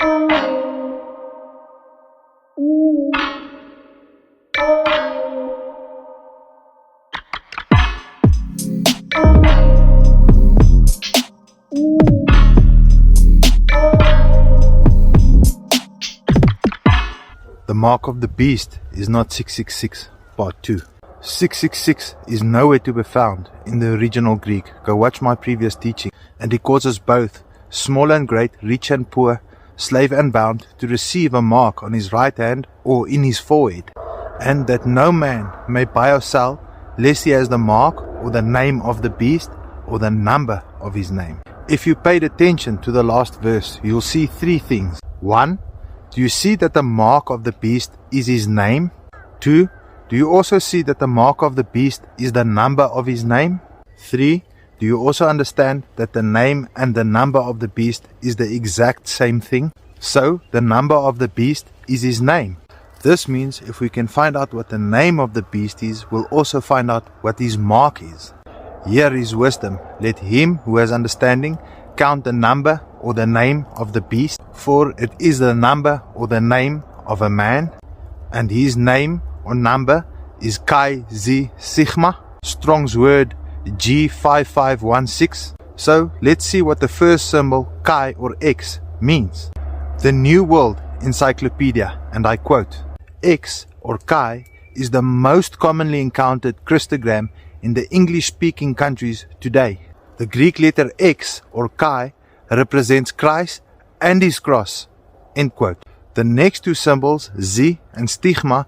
The mark of the beast is not 666, part 2. 666 is nowhere to be found in the original Greek. Go watch my previous teaching. And he causes both small and great, rich and poor, slave and bound, to receive a mark on his right hand or in his forehead, and that no man may buy or sell, lest he has the mark or the name of the beast or the number of his name. If you paid attention to the last verse, you'll see three things. 1. Do you see that the mark of the beast is his name? 2. Do you also see that the mark of the beast is the number of his name? 3. Do you also understand that the name and the number of the beast is the exact same thing? So, the number of the beast is his name. This means if we can find out what the name of the beast is, we'll also find out what his mark is. Here is wisdom. Let him who has understanding count the number or the name of the beast, for it is the number or the name of a man, and his name or number is Chi Zi Sigma, Strong's word G5516. So let's see what the first symbol Chi or X means. The New World Encyclopedia, and I quote, X or Chi is the most commonly encountered Christogram in the English-speaking countries today. The Greek letter X or Chi represents Christ and his cross. End quote. The next two symbols, Z and stigma,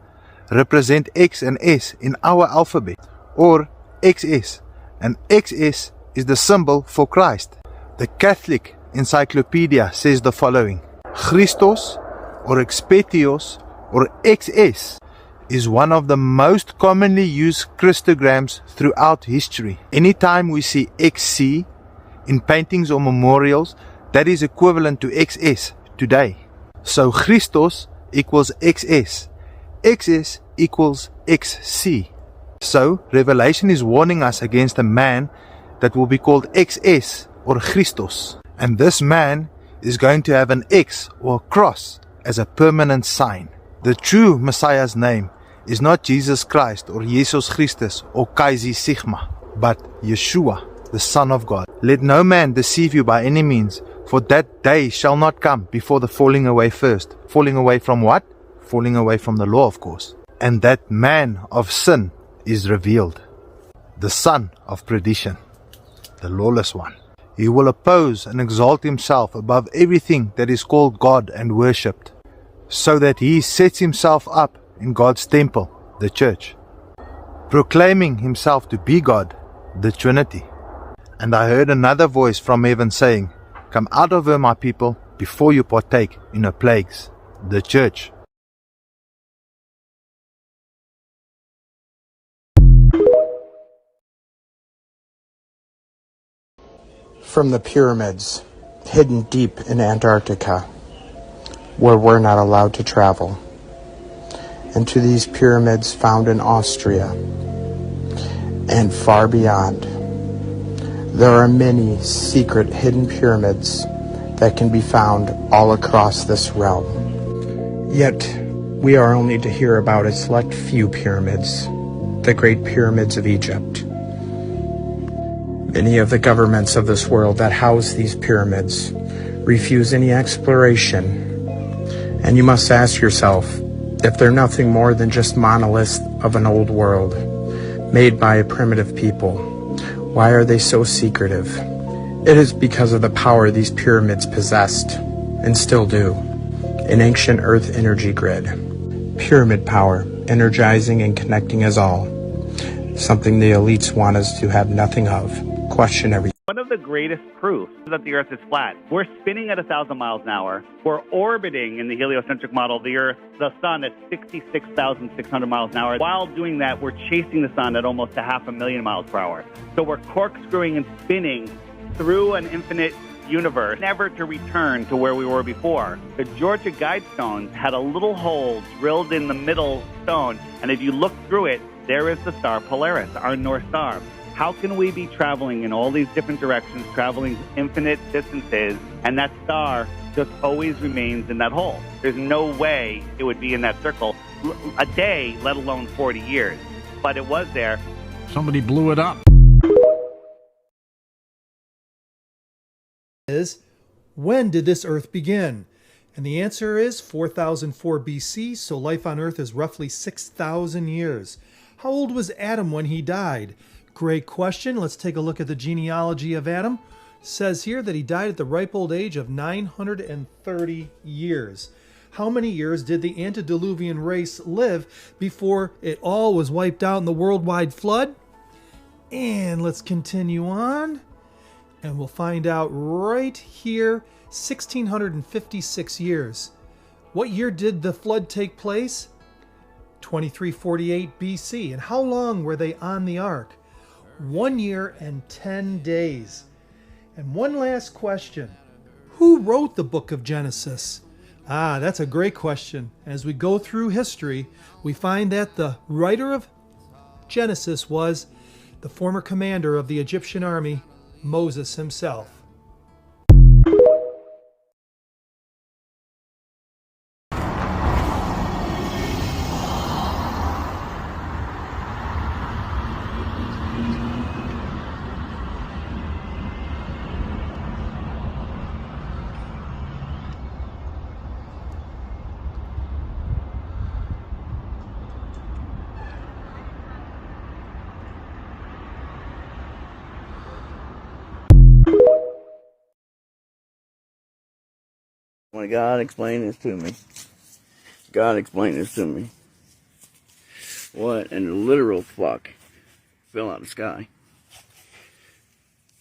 represent X and S in our alphabet, or XS, and XS is the symbol for Christ. The Catholic Encyclopedia says the following: Christos or Expetios or XS is one of the most commonly used Christograms throughout history. Anytime we see XC in paintings or memorials, that is equivalent to XS today. So Christos equals XS, XS equals XC. So Revelation is warning us against a man that will be called XS or Christos. And this man is going to have an X or a cross as a permanent sign. The true Messiah's name is not Jesus Christ or Jesus Christus or Chi Zi Sigma, but Yeshua, the Son of God. Let no man deceive you by any means, for that day shall not come before the falling away first. Falling away from what? Falling away from the law, of course. And that man of sin is revealed, the son of perdition, the lawless one. He will oppose and exalt himself above everything that is called God and worshipped, so that he sets himself up in God's temple, the church, proclaiming himself to be God, the Trinity. And I heard another voice from heaven saying, Come out of her, my people, before you partake in her plagues, the church. From the pyramids, hidden deep in Antarctica, where we're not allowed to travel, and to these pyramids found in Austria and far beyond, there are many secret hidden pyramids that can be found all across this realm. Yet, we are only to hear about a select few pyramids, the Great Pyramids of Egypt. Many of the governments of this world that house these pyramids refuse any exploration, and you must ask yourself if they're nothing more than just monoliths of an old world made by a primitive people. Why are they so secretive? It is because of the power these pyramids possessed, and still do, an ancient earth energy grid. Pyramid power, energizing and connecting us all. Something the elites want us to have nothing of. Question everything. One of the greatest proofs is that the Earth is flat. We're spinning at 1,000 miles an hour. We're orbiting in the heliocentric model the Sun at 66,600 miles an hour. While doing that, we're chasing the Sun at almost 500,000 miles per hour. So we're corkscrewing and spinning through an infinite universe, never to return to where we were before. The Georgia Guidestones had a little hole drilled in the middle stone, and if you look through it, there is the star Polaris, our North Star. How can we be traveling in all these different directions, traveling infinite distances, and that star just always remains in that hole. There's no way it would be in that circle a day, let alone 40 years. But it was there. Somebody blew it up. When did this Earth begin? And the answer is 4004 BC, so life on Earth is roughly 6,000 years. How old was Adam when he died? Great question. Let's take a look at the genealogy of Adam. It says here that he died at the ripe old age of 930 years. How many years did the antediluvian race live before it all was wiped out in the worldwide flood? And let's continue on. And we'll find out right here, 1656 years. What year did the flood take place? 2348 BC. And how long were they on the ark? 1 year and 10 days. And one last question. Who wrote the book of Genesis? That's a great question. As we go through history, we find that the writer of Genesis was the former commander of the Egyptian army, Moses himself. When God explain this to me. God explain this to me. What in the literal fuck fell out of the sky?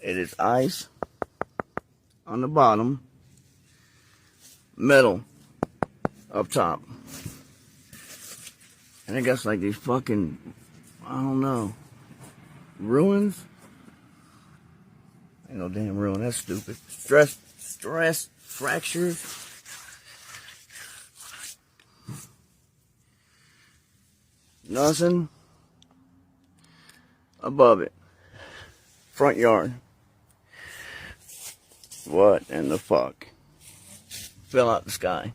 It is ice on the bottom, metal up top. And I guess like these fucking, I don't know, ruins? Ain't no damn ruin, that's stupid. Stress fractures. Nothing above it. Front yard. What in the fuck fell out the sky?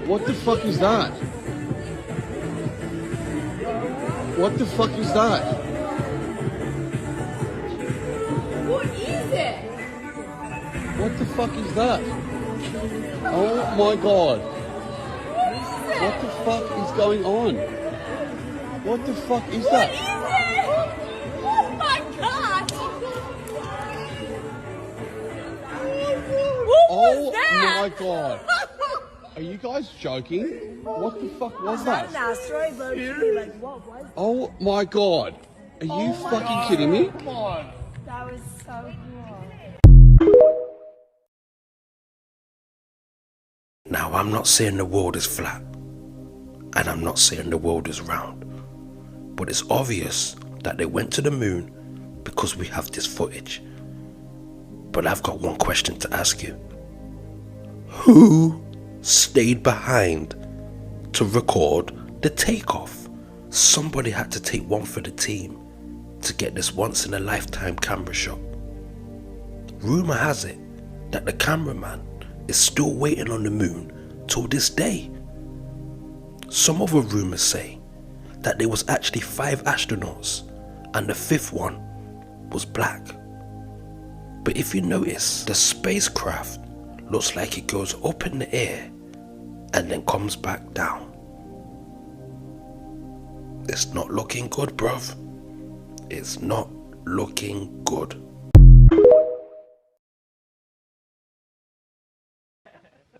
What the fuck is that? What the fuck is that? What is it? What the fuck is that? Oh my god. What the fuck is going on? What the fuck is that? Oh my god! What was that? My god. Are you guys joking? What the fuck was that? An asteroid, but like, what was it? Oh my god. Are you fucking kidding me? That was so cool. Now, I'm not saying the world is flat, and I'm not saying the world is round, but it's obvious that they went to the moon because we have this footage. But I've got one question to ask you. Who stayed behind to record the takeoff? Somebody had to take one for the team to get this once in a lifetime camera shot. Rumor has it that the cameraman is still waiting on the moon till this day. Some other rumors say that there was actually 5 astronauts and the 5th one was black. But if you notice, the spacecraft looks like it goes up in the air and then comes back down. It's not looking good, bruv. It's not looking good.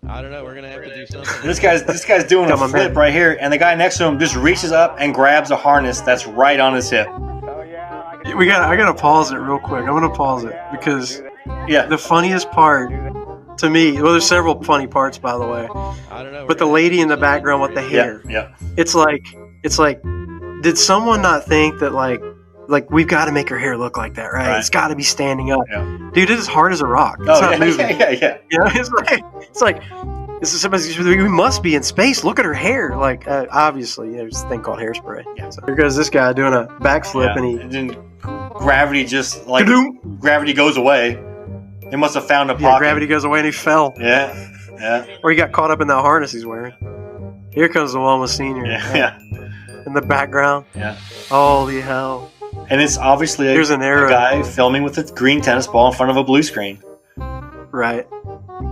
I don't know, we're gonna have to do something. This guy's doing a flip right here, and the guy next to him just reaches up and grabs a harness that's right on his hip. I gotta pause it real quick. I'm gonna pause it because the funniest part to me, well, there's several funny parts, by the way. I don't know. But the lady in the background with the hair, it's like, did someone not think that like like, we've got to make her hair look like that, right? It's got to be standing up. Yeah. Dude, it is hard as a rock. It's not moving. Yeah. You know, it's like we must be in space. Look at her hair. Like, obviously, there's a thing called hairspray. Yeah. So here goes this guy doing a backflip, and then gravity just like gravity goes away. They must have found a pocket. Yeah, gravity goes away and he fell. Yeah. Or he got caught up in that harness he's wearing. Here comes the one with Senior. Yeah. In the background. Yeah. Holy hell. And it's obviously a guy filming with a green tennis ball in front of a blue screen. Right.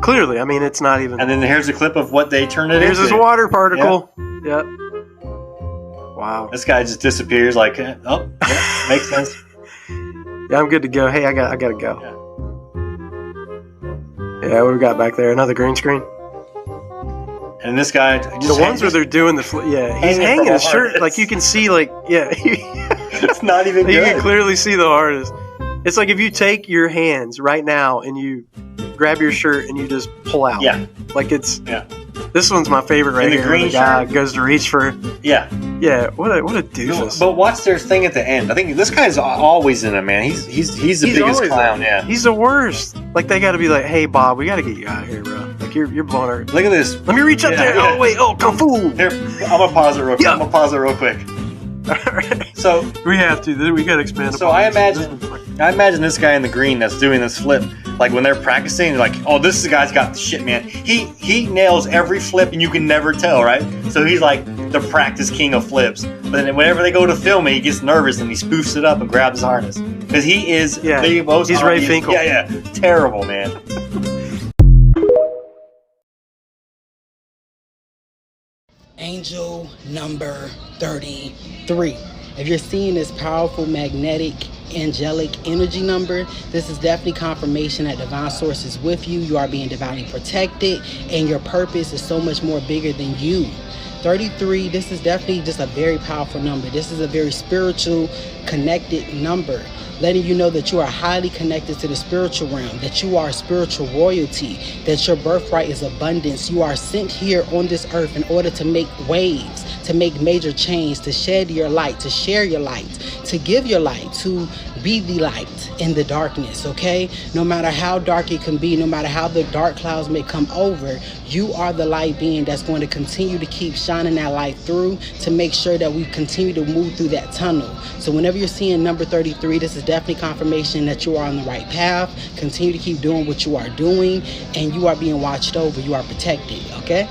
Clearly, I mean, it's not even. And then here's a clip of what they turned it into. Here's his water particle. Yep. Wow. This guy just disappears like, makes sense. Yeah, I'm good to go. Hey, I gotta go. Yeah, what we got back there? Another green screen. And this guy, the ones where they're doing the, he's hanging his shirt, like you can see, like, it's not even good. You can clearly see the harness. It's like if you take your hands right now and you grab your shirt and you just pull out. Yeah. Like it's. Yeah. This one's my favorite right here. Green the guy shirt goes to reach for. Yeah. Yeah. What a doofus. But watch their thing at the end. I think this guy's always in it, man. He's the biggest clown. Yeah. He's the worst. Like they got to be like, hey Bob, we got to get you out of here, bro. Like you're blowing our. Look at this. Let me reach up there. Yeah. Oh wait. Oh, kung fu. Here, I'm gonna pause it real quick. I'm gonna pause it real quick. So we have to. We gotta expand. So I imagine this guy in the green that's doing this flip. Like when they're practicing, they're like, "Oh, this guy's got the shit, man. He nails every flip, and you can never tell, right?" So he's like the practice king of flips. But then whenever they go to film it, he gets nervous and he spoofs it up and grabs his harness because he is the most. He's Ray Finkel. Yeah, terrible, man. Angel number 33. If you're seeing this powerful magnetic angelic energy number, this is definitely confirmation that divine source is with you. You are being divinely protected and your purpose is so much more bigger than you. 33, this is definitely just a very powerful number. This is a very spiritual, connected number, letting you know that you are highly connected to the spiritual realm, that you are spiritual royalty, that your birthright is abundance. You are sent here on this earth in order to make waves, to make major change, to shed your light, to share your light, to give your light, to be the light in the darkness, okay? No matter how dark it can be, no matter how the dark clouds may come over, you are the light being that's going to continue to keep shining that light through to make sure that we continue to move through that tunnel. So whenever you're seeing number 33, this is definitely confirmation that you are on the right path. Continue to keep doing what you are doing, and you are being watched over. You are protected, okay?